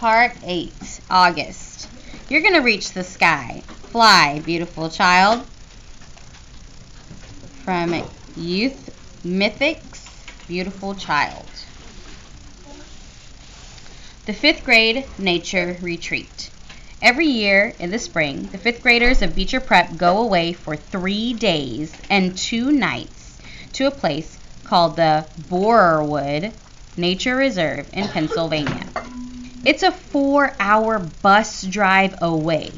Part 8, August. You're going to reach the sky. Fly, beautiful child. From Youth Mythics, Beautiful Child. The 5th grade nature retreat. Every year in the spring, the 5th graders of Beecher Prep go away for 3 days and 2 nights to a place called the Borewood Nature Reserve in Pennsylvania. It's a 4-hour bus drive away.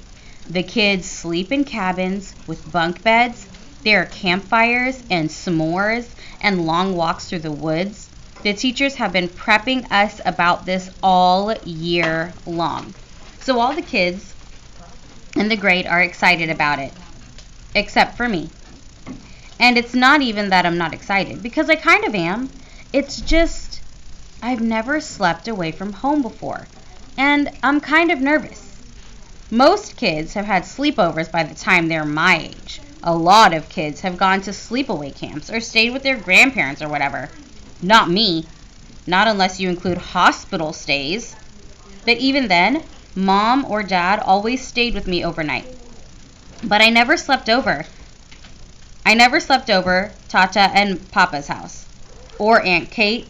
The kids sleep in cabins with bunk beds. There are campfires and s'mores and long walks through the woods. The teachers have been prepping us about this all year long. So all the kids in the grade are excited about it, except for me. And it's not even that I'm not excited, because I kind of am. It's just I've never slept away from home before, and I'm kind of nervous. Most kids have had sleepovers by the time they're my age. A lot of kids have gone to sleepaway camps or stayed with their grandparents or whatever. Not me. Not unless you include hospital stays. But even then, Mom or Dad always stayed with me overnight. But I never slept over. I never slept over Tata and Papa's house, or Aunt Kate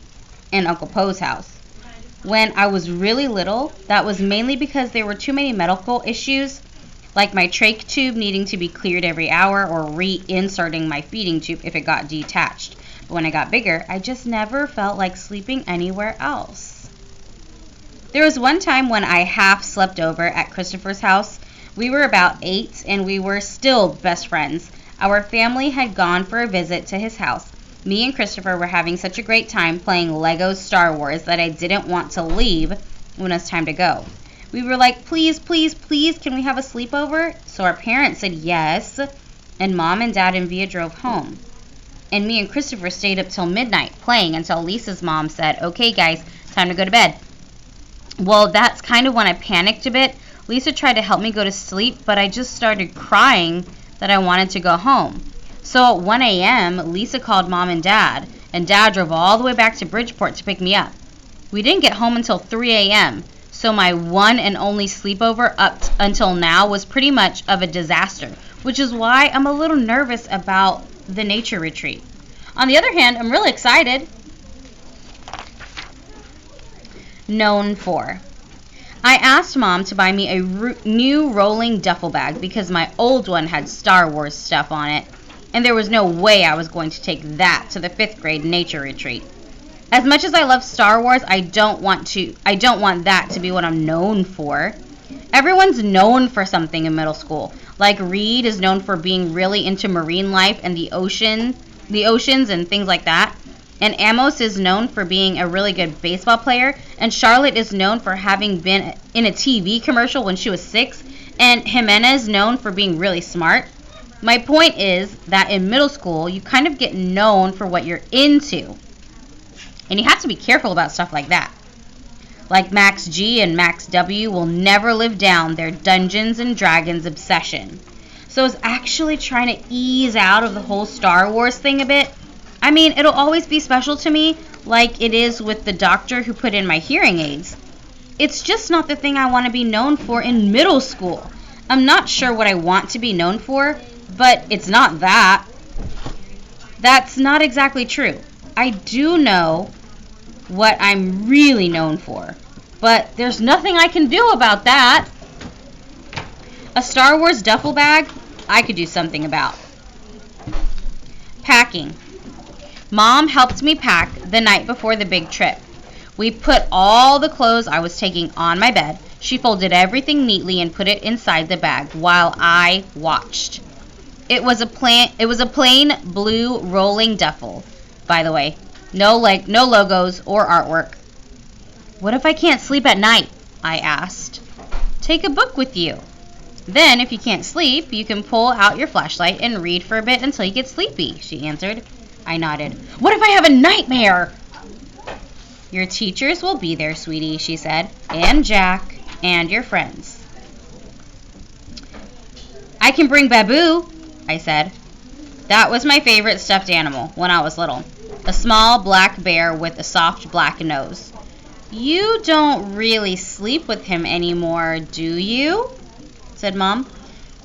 and Uncle Poe's house. When I was really little, that was mainly because there were too many medical issues, like my trach tube needing to be cleared every hour or reinserting my feeding tube if it got detached. But when I got bigger, I just never felt like sleeping anywhere else. There was one time when I half slept over at Christopher's house. We were about 8 and we were still best friends. Our family had gone for a visit to his house. Me and Christopher were having such a great time playing Lego Star Wars that I didn't want to leave when it was time to go. We were like, please, please, please, can we have a sleepover? So our parents said yes, and Mom and Dad and Via drove home. And me and Christopher stayed up till midnight playing until Lisa's mom said, okay guys, time to go to bed. Well, that's kind of when I panicked a bit. Lisa tried to help me go to sleep, but I just started crying that I wanted to go home. So at 1 a.m., Lisa called Mom and Dad drove all the way back to Bridgeport to pick me up. We didn't get home until 3 a.m., so my one and only sleepover up until now was pretty much of a disaster, which is why I'm a little nervous about the nature retreat. On the other hand, I'm really excited. Known for. I asked Mom to buy me a new rolling duffel bag because my old one had Star Wars stuff on it, and there was no way I was going to take that to the 5th grade nature retreat. As much as I love Star Wars, I don't want that to be what I'm known for. Everyone's known for something in middle school. Like Reed is known for being really into marine life and the oceans and things like that. And Amos is known for being a really good baseball player. And Charlotte is known for having been in a TV commercial when she was 6. And Jimena is known for being really smart. My point is that in middle school, you kind of get known for what you're into. And you have to be careful about stuff like that. Like Max G and Max W will never live down their Dungeons and Dragons obsession. So I was actually trying to ease out of the whole Star Wars thing a bit. I mean, it'll always be special to me, like it is with the doctor who put in my hearing aids. It's just not the thing I want to be known for in middle school. I'm not sure what I want to be known for, but it's not that. That's not exactly true. I do know what I'm really known for, but there's nothing I can do about that. A Star Wars duffel bag, I could do something about. Packing. Mom helped me pack the night before the big trip. We put all the clothes I was taking on my bed. She folded everything neatly and put it inside the bag while I watched. It was a plain blue rolling duffel, by the way. No logos or artwork. What if I can't sleep at night? I asked. Take a book with you. Then, if you can't sleep, you can pull out your flashlight and read for a bit until you get sleepy, she answered. I nodded. What if I have a nightmare? Your teachers will be there, sweetie, she said, and Jack, and your friends. I can bring Babu, I said. That was my favorite stuffed animal when I was little. A small black bear with a soft black nose. You don't really sleep with him anymore, do you? Said Mom.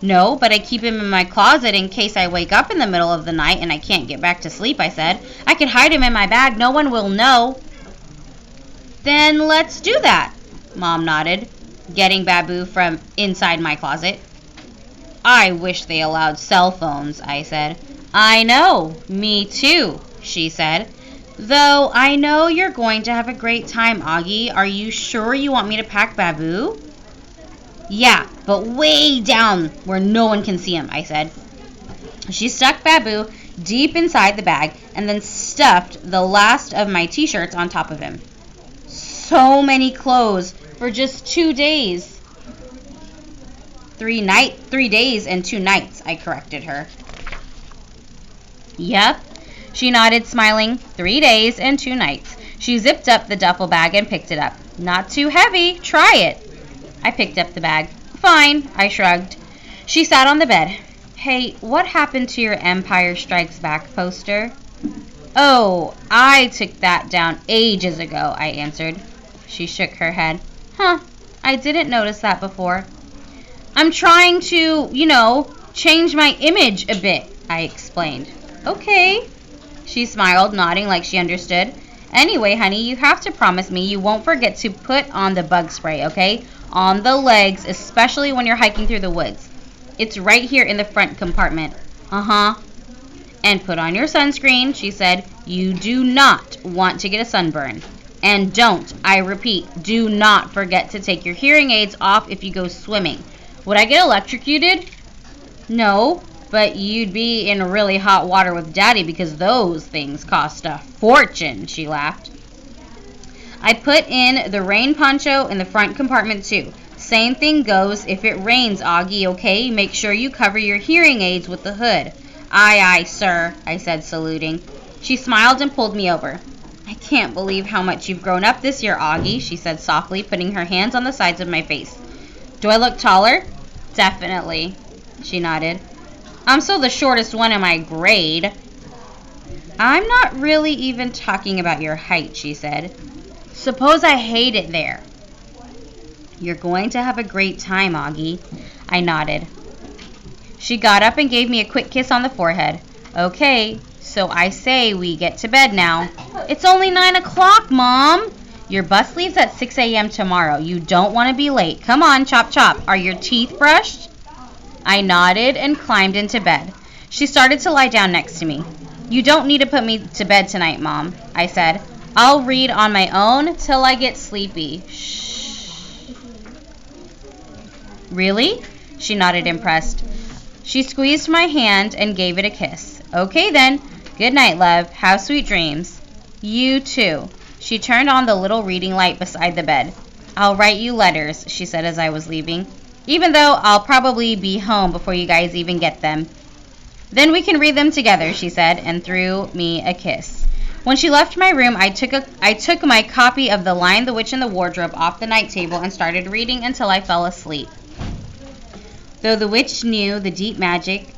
No, but I keep him in my closet in case I wake up in the middle of the night and I can't get back to sleep, I said. I can hide him in my bag. No one will know. Then let's do that, Mom nodded, getting Babu from inside my closet. I wish they allowed cell phones, I said. I know, me too, she said. Though I know you're going to have a great time, Augie. Are you sure you want me to pack Babu? Yeah, but way down where no one can see him, I said. She stuck Babu deep inside the bag and then stuffed the last of my t-shirts on top of him. So many clothes for just 2 days. 3 days and 2 nights, I corrected her. Yep, she nodded, smiling. 3 days and 2 nights. She zipped up the duffel bag and picked it up. Not too heavy. Try it. I picked up the bag. Fine, I shrugged. She sat on the bed. Hey, what happened to your Empire Strikes Back poster? Oh, I took that down ages ago, I answered. She shook her head. Huh, I didn't notice that before. I'm trying to, change my image a bit, I explained. Okay. She smiled, nodding like she understood. Anyway, honey, you have to promise me you won't forget to put on the bug spray, okay? On the legs, especially when you're hiking through the woods. It's right here in the front compartment. Uh-huh. And put on your sunscreen, she said. You do not want to get a sunburn. And don't, I repeat, do not forget to take your hearing aids off if you go swimming. Would I get electrocuted? No, but you'd be in really hot water with Daddy because those things cost a fortune, she laughed. I put in the rain poncho in the front compartment too. Same thing goes if it rains, Augie, okay? Make sure you cover your hearing aids with the hood. Aye, aye, sir, I said, saluting. She smiled and pulled me over. I can't believe how much you've grown up this year, Augie, she said softly, putting her hands on the sides of my face. Do I look taller? Definitely, she nodded. I'm still the shortest one in my grade. I'm not really even talking about your height, she said. Suppose I hate it there. You're going to have a great time, Augie. I nodded. She got up and gave me a quick kiss on the forehead. Okay, so I say we get to bed now. It's only 9 o'clock, Mom. Your bus leaves at 6 a.m. tomorrow. You don't want to be late. Come on, chop chop. Are your teeth brushed? I nodded and climbed into bed. She started to lie down next to me. You don't need to put me to bed tonight, Mom, I said. I'll read on my own till I get sleepy. Shh. Really? She nodded, impressed. She squeezed my hand and gave it a kiss. Okay then. Good night, love. Have sweet dreams. You too. She turned on the little reading light beside the bed. I'll write you letters, she said as I was leaving. Even though I'll probably be home before you guys even get them. Then we can read them together, she said, and threw me a kiss. When she left my room, I took my copy of The Lion, the Witch, and the Wardrobe off the night table and started reading until I fell asleep. Though the witch knew the deep magic,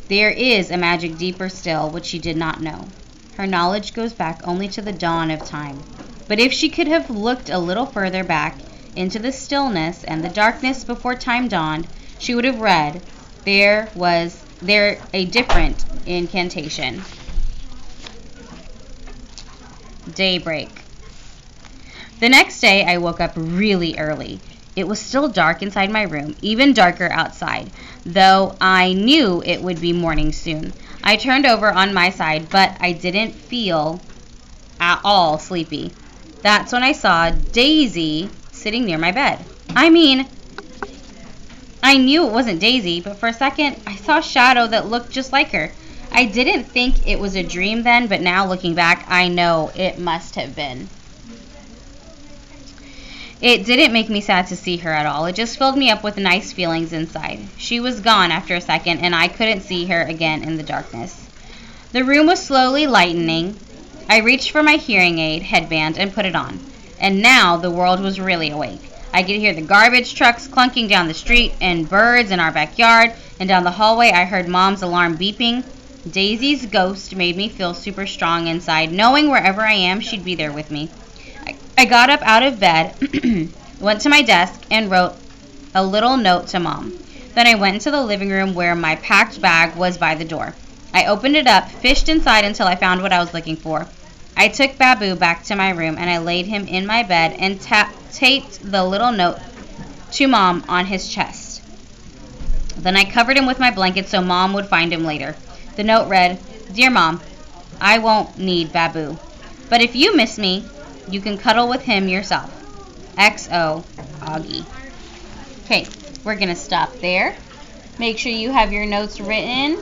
there is a magic deeper still, which she did not know. Her knowledge goes back only to the dawn of time. But if she could have looked a little further back into the stillness and the darkness before time dawned, she would have read, there a different incantation. Daybreak. The next day, I woke up really early. It was still dark inside my room, even darker outside, though I knew it would be morning soon. I turned over on my side, but I didn't feel at all sleepy. That's when I saw Daisy sitting near my bed. I knew it wasn't Daisy, but for a second, I saw a shadow that looked just like her. I didn't think it was a dream then, but now looking back, I know it must have been. It didn't make me sad to see her at all. It just filled me up with nice feelings inside. She was gone after a second, and I couldn't see her again in the darkness. The room was slowly lightening. I reached for my hearing aid headband and put it on. And now the world was really awake. I could hear the garbage trucks clunking down the street and birds in our backyard, and down the hallway I heard Mom's alarm beeping. Daisy's ghost made me feel super strong inside, knowing wherever I am, she'd be there with me. I got up out of bed, went to my desk, and wrote a little note to Mom. Then I went into the living room where my packed bag was by the door. I opened it up, fished inside until I found what I was looking for. I took Babu back to my room and I laid him in my bed and taped the little note to Mom on his chest. Then I covered him with my blanket so Mom would find him later. The note read, "Dear Mom, I won't need Babu, but if you miss me, you can cuddle with him yourself. XO, Augie." Okay, we're going to stop there. Make sure you have your notes written